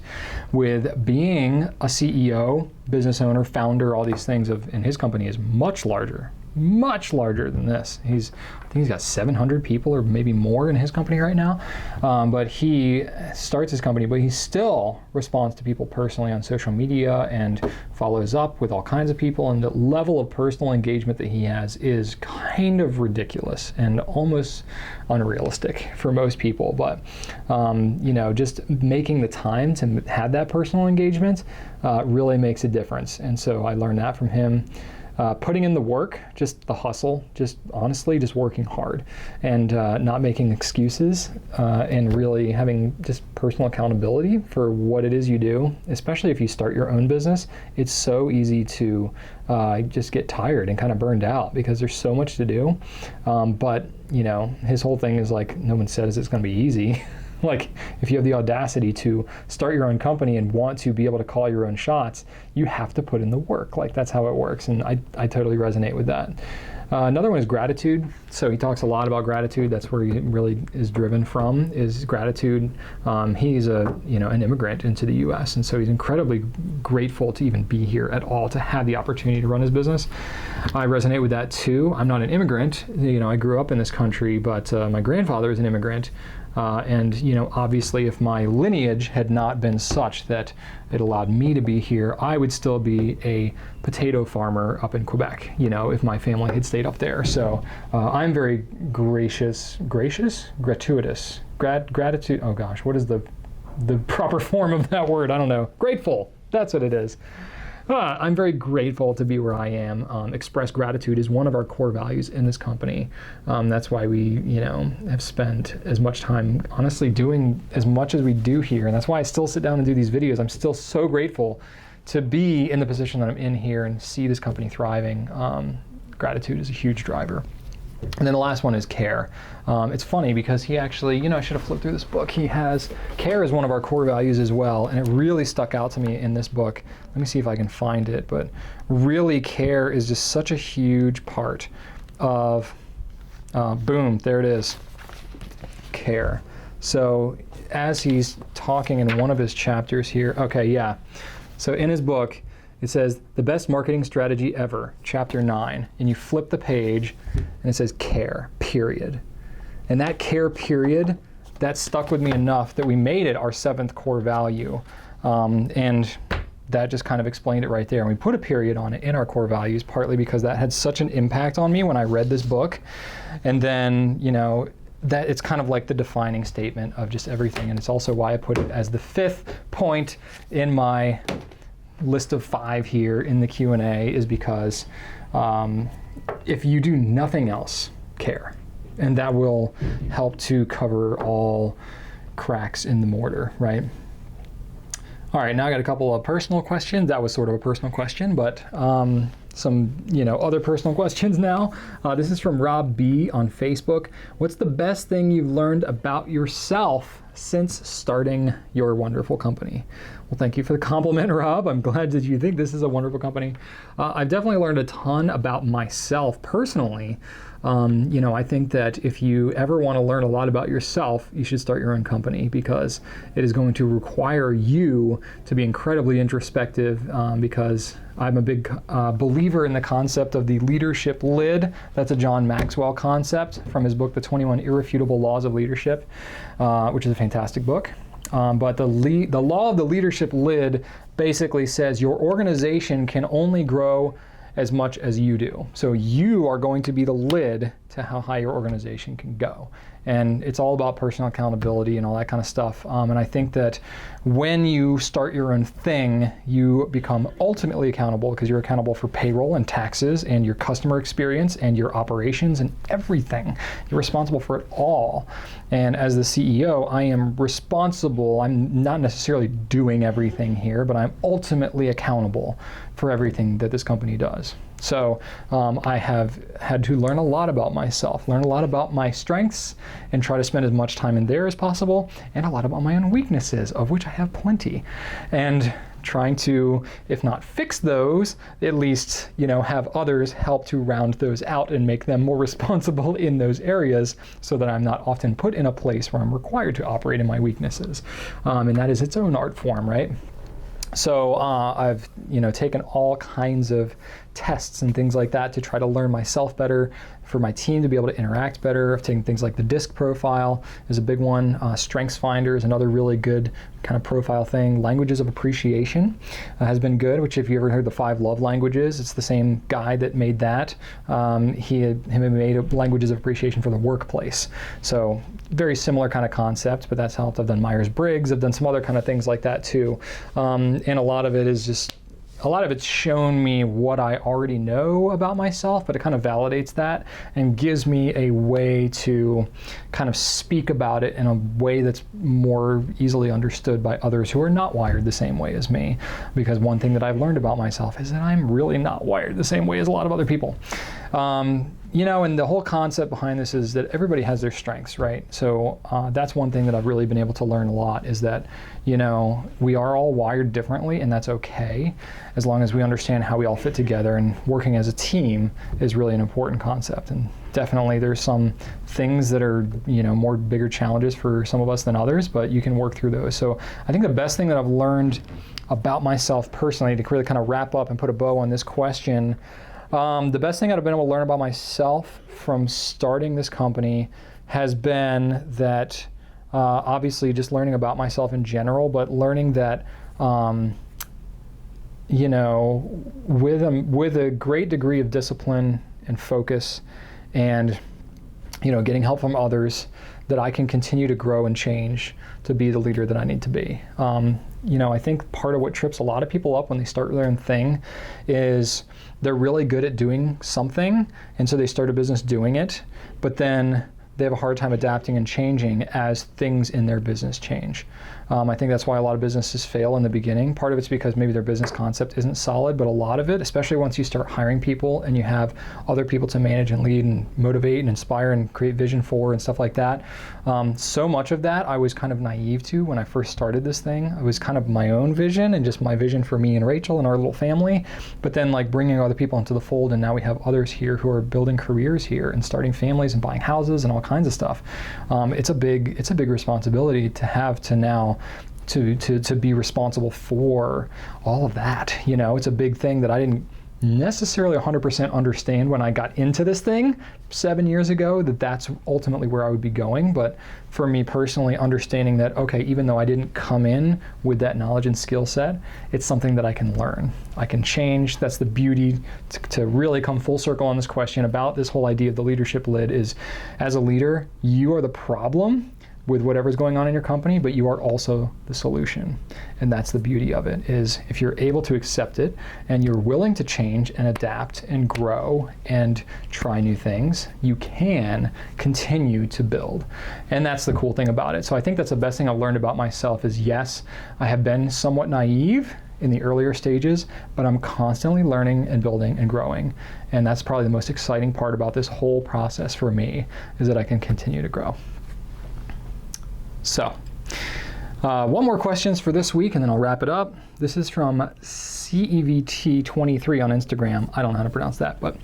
with being a CEO, business owner, founder, all these things and his company is much larger than this. I think he's got 700 people or maybe more in his company right now. But he starts his company, but he still responds to people personally on social media and follows up with all kinds of people. And the level of personal engagement that he has is kind of ridiculous and almost unrealistic for most people. But, you know, just making the time to have that personal engagement really makes a difference. And so I learned that from him. Putting in the work, just the hustle, just honestly, just working hard and not making excuses and really having just personal accountability for what it is you do, especially if you start your own business. It's so easy to just get tired and kind of burned out because there's so much to do. But, you know, his whole thing is like, no one says it's going to be easy. Like, if you have the audacity to start your own company and want to be able to call your own shots, you have to put in the work. Like, that's how it works, and I totally resonate with that. Another one is gratitude. So he talks a lot about gratitude. That's where he really is driven from, is gratitude. He's an immigrant into the U.S., and so he's incredibly grateful to even be here at all, to have the opportunity to run his business. I resonate with that too. I'm not an immigrant. I grew up in this country, but my grandfather is an immigrant. And obviously if my lineage had not been such that it allowed me to be here, I would still be a potato farmer up in Quebec, if my family had stayed up there. So I'm very gratuitous, oh gosh, what is the proper form of that word? I don't know. Grateful, that's what it is. I'm very grateful to be where I am. Express gratitude is one of our core values in this company. That's why we, have spent as much time, honestly, doing as much as we do here. And that's why I still sit down and do these videos. I'm still so grateful to be in the position that I'm in here and see this company thriving. Gratitude is a huge driver. And then the last one is care. It's funny because he actually, I should have flipped through this book. Care is one of our core values as well, and it really stuck out to me in this book. Let me see if I can find it, but really care is just such a huge part of, boom, there it is, care. So as he's talking in one of his chapters here, okay, yeah. So in his book, it says, the best marketing strategy ever, chapter 9. And you flip the page, and it says care, period. And that care, period, that stuck with me enough that we made it our 7th core value. And that just kind of explained it right there. And we put a period on it in our core values, partly because that had such an impact on me when I read this book. And then, that it's kind of like the defining statement of just everything. And it's also why I put it as the 5th point in my list of 5 here in the Q&A, is because if you do nothing else, care. And that will help to cover all cracks in the mortar, right? All right, now I got a couple of personal questions. That was sort of a personal question, but some other personal questions now. This is from Rob B on Facebook. What's the best thing you've learned about yourself since starting your wonderful company? Well, thank you for the compliment, Rob. I'm glad that you think this is a wonderful company. I've definitely learned a ton about myself personally. I think that if you ever want to learn a lot about yourself, you should start your own company, because it is going to require you to be incredibly introspective, because I'm a big believer in the concept of the leadership lid. That's a John Maxwell concept from his book, The 21 Irrefutable Laws of Leadership, which is a fantastic book. But the law of the leadership lid basically says your organization can only grow as much as you do. So you are going to be the lid to how high your organization can go. And it's all about personal accountability and all that kind of stuff. And I think that when you start your own thing, you become ultimately accountable, because you're accountable for payroll and taxes and your customer experience and your operations and everything. You're responsible for it all. And as the CEO, I am responsible. I'm not necessarily doing everything here, but I'm ultimately accountable for everything that this company does. So I have had to learn a lot about myself, learn a lot about my strengths, and try to spend as much time in there as possible, and a lot about my own weaknesses, of which I have plenty. And trying to, if not fix those, at least, have others help to round those out and make them more responsible in those areas, so that I'm not often put in a place where I'm required to operate in my weaknesses. And that is its own art form, right? So I've taken all kinds of tests and things like that to try to learn myself better, for my team to be able to interact better. I've taken things like the DISC profile is a big one. Strengths Finder is another really good kind of profile thing. Languages of appreciation has been good, which if you ever heard the 5 love languages, it's the same guy that made that. He had made languages of appreciation for the workplace. So very similar kind of concept, but that's helped. I've done Myers-Briggs. I've done some other kind of things like that too. And a lot of it's shown me what I already know about myself, but it kind of validates that and gives me a way to kind of speak about it in a way that's more easily understood by others who are not wired the same way as me. Because one thing that I've learned about myself is that I'm really not wired the same way as a lot of other people. You know, and the whole concept behind this is that everybody has their strengths, right? So that's one thing that I've really been able to learn a lot, is that, you know, we are all wired differently, and that's okay, as long as we understand how we all fit together. And working as a team is really an important concept. And definitely there's some things that are, you know, more bigger challenges for some of us than others, but you can work through those. So I think the best thing that I've learned about myself personally, to really kind of wrap up and put a bow on this question, the best thing I've been able to learn about myself from starting this company has been that, obviously just learning about myself in general, but learning that, you know, with a great degree of discipline and focus, and, you know, getting help from others, that I can continue to grow and change to be the leader that I need to be. You know, I think part of what trips a lot of people up when they start their own thing is they're really good at doing something, and so they start a business doing it, but then they have a hard time adapting and changing as things in their business change. I think that's why a lot of businesses fail in the beginning. Part of it's because maybe their business concept isn't solid, but a lot of it, especially once you start hiring people and you have other people to manage and lead and motivate and inspire and create vision for and stuff like that, so much of that I was kind of naive to when I first started this thing. It was kind of my own vision and just my vision for me and Rachel and our little family, but then like bringing other people into the fold, and now we have others here who are building careers here and starting families and buying houses and all kinds of stuff. It's a big responsibility to have to now to be responsible for all of that. You know, it's a big thing that I didn't necessarily 100% understand when I got into this thing 7 years ago, that that's ultimately where I would be going. But for me personally, understanding that, okay, even though I didn't come in with that knowledge and skill set, it's something that I can learn. I can change. That's the beauty to really come full circle on this question about this whole idea of the leadership lid is, as a leader, you are the problem with whatever's going on in your company, but you are also the solution. And that's the beauty of it, is if you're able to accept it and you're willing to change and adapt and grow and try new things, you can continue to build. And that's the cool thing about it. So I think that's the best thing I've learned about myself is, yes, I have been somewhat naive in the earlier stages, but I'm constantly learning and building and growing. And that's probably the most exciting part about this whole process for me, is that I can continue to grow. So, one more questions for this week, and then I'll wrap it up. This is from CEVT23 on Instagram. I don't know how to pronounce that, but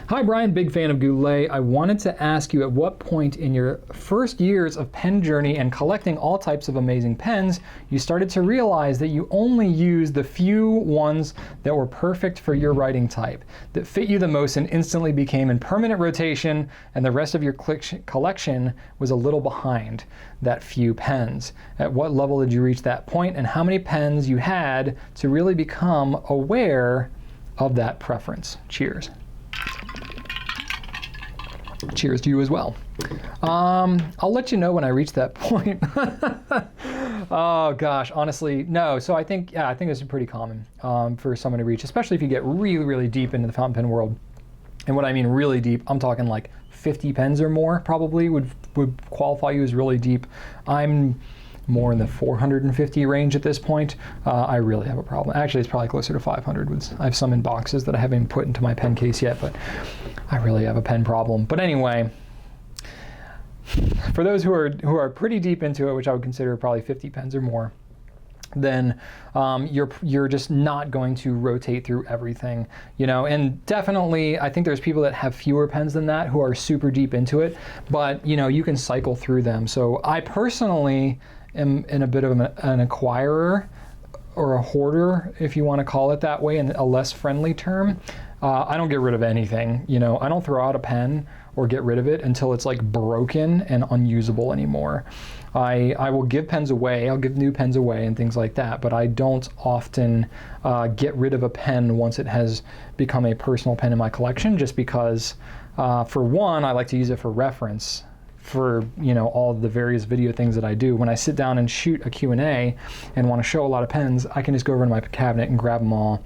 hi Brian, big fan of Goulet. I wanted to ask you, at what point in your first years of pen journey and collecting all types of amazing pens, you started to realize that you only used the few ones that were perfect for your writing type, that fit you the most and instantly became in permanent rotation, and the rest of your collection was a little behind that few pens? At what level did you reach that point, and how many pens you had to really become aware of that preference? Cheers. Cheers to you as well. I'll let you know when I reach that point. Oh gosh, honestly, no. So I think this is pretty common for someone to reach, especially if you get really, really deep into the fountain pen world. And what I mean really deep, I'm talking like 50 pens or more probably would qualify you as really deep. I'm more in the 450 range at this point. I really have a problem. Actually, it's probably closer to 500. I have some in boxes that I haven't put into my pen case yet, but I really have a pen problem. But anyway, for those who are pretty deep into it, which I would consider probably 50 pens or more, then you're just not going to rotate through everything, you know. And definitely, I think there's people that have fewer pens than that who are super deep into it, but you know, you can cycle through them. So I personally am in a bit of an acquirer, or a hoarder, if you want to call it that way, in a less friendly term. I don't get rid of anything, you know. I don't throw out a pen or get rid of it until it's like broken and unusable anymore. I will give pens away, I'll give new pens away and things like that, but I don't often get rid of a pen once it has become a personal pen in my collection, just because, for one, I like to use it for reference for, you know, all of the various video things that I do. When I sit down and shoot a Q&A and want to show a lot of pens, I can just go over to my cabinet and grab them all,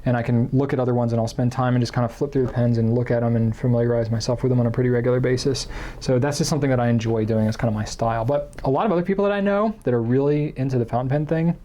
and I can look at other ones, and I'll spend time and just kind of flip through the pens and look at them and familiarize myself with them on a pretty regular basis. So that's just something that I enjoy doing. It's kind of my style. But a lot of other people that I know that are really into the fountain pen thing,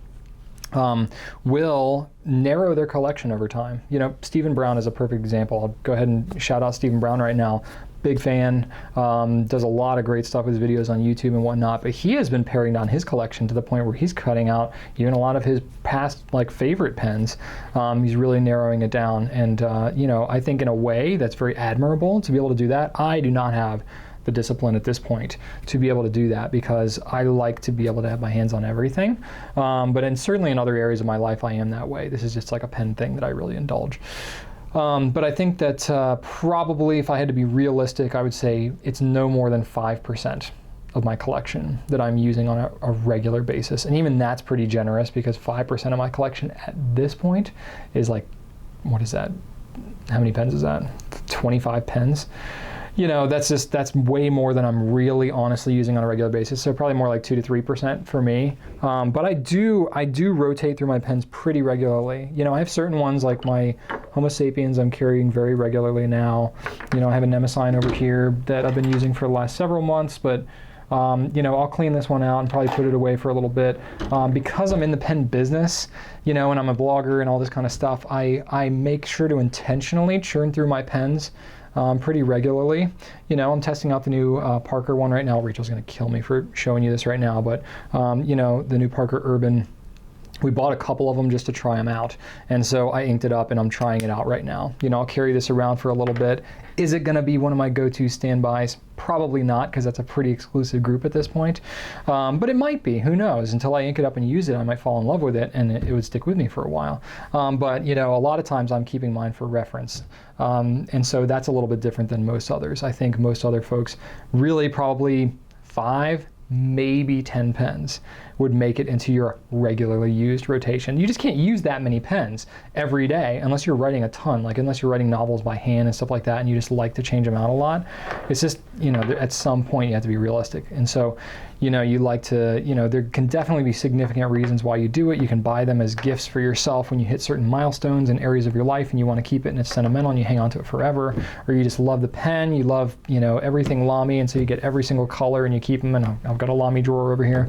will narrow their collection over time. You know, Stephen Brown is a perfect example. I'll go ahead and shout out Stephen Brown right now. Big fan, does a lot of great stuff with his videos on YouTube and whatnot, but he has been paring down his collection to the point where he's cutting out even a lot of his past like favorite pens. He's really narrowing it down, and you know, I think in a way that's very admirable to be able to do that. I do not have the discipline at this point to be able to do that because I like to be able to have my hands on everything. But certainly in other areas of my life I am that way. This is just like a pen thing that I really indulge. But I think that probably if I had to be realistic, I would say it's no more than 5% of my collection that I'm using on a regular basis. And even that's pretty generous because 5% of my collection at this point is like, what is that? How many pens is that? 25 pens. You know, that's way more than I'm really honestly using on a regular basis. So probably more like 2 to 3% for me. But I do rotate through my pens pretty regularly. You know, I have certain ones like my Homo sapiens I'm carrying very regularly now. You know, I have a Nemesine over here that I've been using for the last several months, but you know, I'll clean this one out and probably put it away for a little bit. Because I'm in the pen business, you know, and I'm a blogger and all this kind of stuff, I make sure to intentionally churn through my pens pretty regularly. You know, I'm testing out the new Parker one right now. Rachel's gonna kill me for showing you this right now, but you know, the new Parker Urban, we bought a couple of them just to try them out. And so I inked it up and I'm trying it out right now. You know, I'll carry this around for a little bit. Is it gonna be one of my go-to standbys? Probably not, because that's a pretty exclusive group at this point. But it might be, who knows? Until I ink it up and use it, I might fall in love with it and it would stick with me for a while. But you know, a lot of times I'm keeping mine for reference. And so that's a little bit different than most others. I think most other folks really probably 5, maybe 10 pens would make it into your regularly used rotation. You just can't use that many pens every day unless you're writing a ton, like unless you're writing novels by hand and stuff like that and you just like to change them out a lot. It's just, you know, at some point you have to be realistic. And so, you know, you like to, you know, there can definitely be significant reasons why you do it. You can buy them as gifts for yourself when you hit certain milestones in areas of your life and you want to keep it and it's sentimental and you hang on to it forever. Or you just love the pen, you love, you know, everything Lamy, and so you get every single color and you keep them, and I've got a Lamy drawer over here.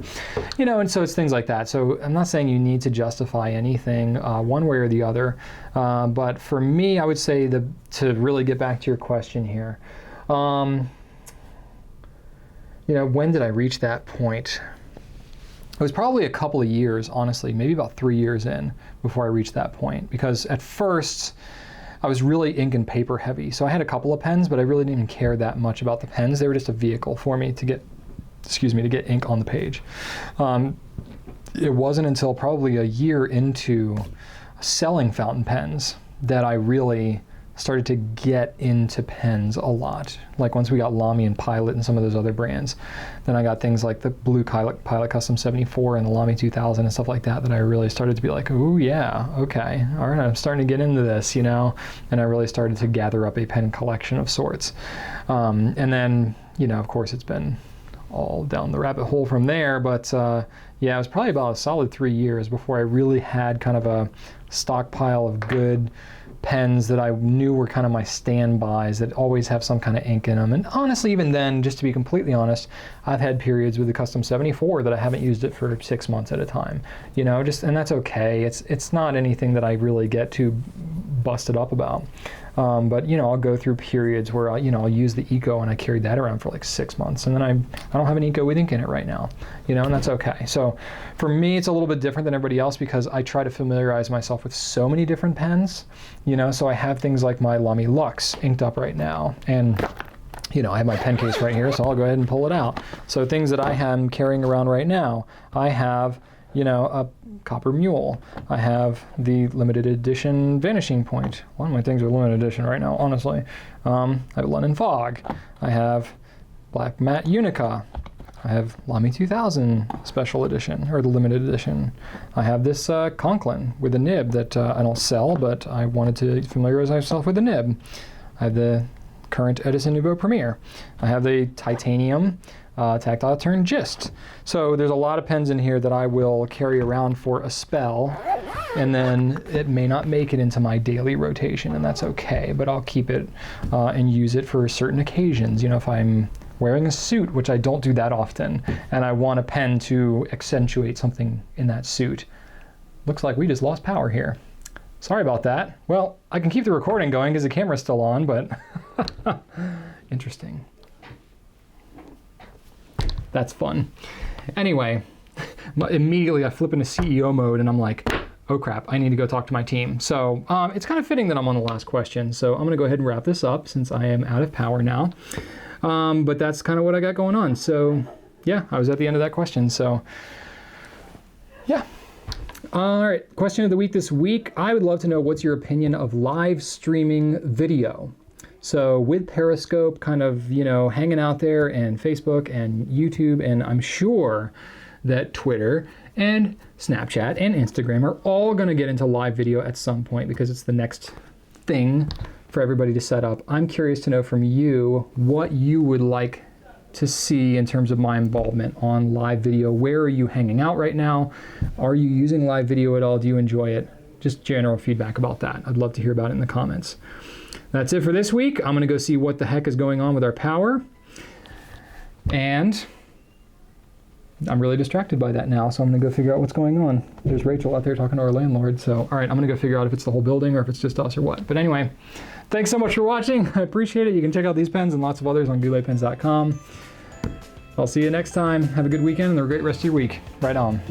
You know, and so it's things like that. So I'm not saying you need to justify anything one way or the other, but for me, I would say to really get back to your question here, you know, when did I reach that point? It was probably a couple of years, honestly, maybe about 3 years in before I reached that point. Because at first, I was really ink and paper heavy. So I had a couple of pens, but I really didn't care that much about the pens. They were just a vehicle for me to get, to get ink on the page. It wasn't until probably a year into selling fountain pens that I really started to get into pens a lot. Like once we got Lamy and Pilot and some of those other brands, then I got things like the Blue Pilot Custom 74 and the Lamy 2000 and stuff like that, that I really started to be like, oh yeah, okay, all right, I'm starting to get into this, you know, and I really started to gather up a pen collection of sorts. And then, you know, of course it's been all down the rabbit hole from there, but yeah, it was probably about a solid 3 years before I really had kind of a stockpile of good pens that I knew were kind of my standbys that always have some kind of ink in them. And honestly, even then, just to be completely honest, I've had periods with the Custom 74 that I haven't used it for 6 months at a time, you know, and that's okay. It's not anything that I really get too busted up about. But you know, I'll go through periods where I'll use the Eco and I carried that around for like 6 months, and then I don't have an Eco with ink in it right now, you know, and that's okay. So for me, it's a little bit different than everybody else because I try to familiarize myself with so many different pens, you know. So I have things like my Lamy Lux inked up right now, and you know, I have my pen case right here, so I'll go ahead and pull it out. So things that I am carrying around right now, I have, you know, a Copper Mule. I have the limited edition Vanishing Point. A lot of my things are limited edition right now, honestly. I have London Fog. I have Black Matte Unica. I have Lamy 2000 Special Edition, or the limited edition. I have this Conklin with a nib that I don't sell, but I wanted to familiarize myself with the nib. I have the current Edison Nouveau Premier. I have the titanium tactile turn gist. So there's a lot of pens in here that I will carry around for a spell, and then it may not make it into my daily rotation, and that's okay, but I'll keep it and use it for certain occasions. You know, if I'm wearing a suit, which I don't do that often, and I want a pen to accentuate something in that suit, looks like we just lost power here. Sorry about that. Well, I can keep the recording going because the camera's still on, but interesting. That's fun. Anyway, immediately I flip into CEO mode and I'm like, oh crap, I need to go talk to my team. So it's kind of fitting that I'm on the last question. So I'm gonna go ahead and wrap this up since I am out of power now. But that's kind of what I got going on. So yeah, I was at the end of that question. So yeah. All right, question of the week this week. I would love to know what's your opinion of live streaming video. So with Periscope kind of, you know, hanging out there and Facebook and YouTube, and I'm sure that Twitter and Snapchat and Instagram are all going to get into live video at some point because it's the next thing for everybody to set up. I'm curious to know from you what you would like to see in terms of my involvement on live video. Where are you hanging out right now? Are you using live video at all? Do you enjoy it? Just general feedback about that. I'd love to hear about it in the comments. That's it for this week. I'm going to go see what the heck is going on with our power. And I'm really distracted by that now, so I'm going to go figure out what's going on. There's Rachel out there talking to our landlord. So, all right, I'm going to go figure out if it's the whole building or if it's just us or what. But anyway, thanks so much for watching. I appreciate it. You can check out these pens and lots of others on GouletPens.com. I'll see you next time. Have a good weekend and a great rest of your week. Right on.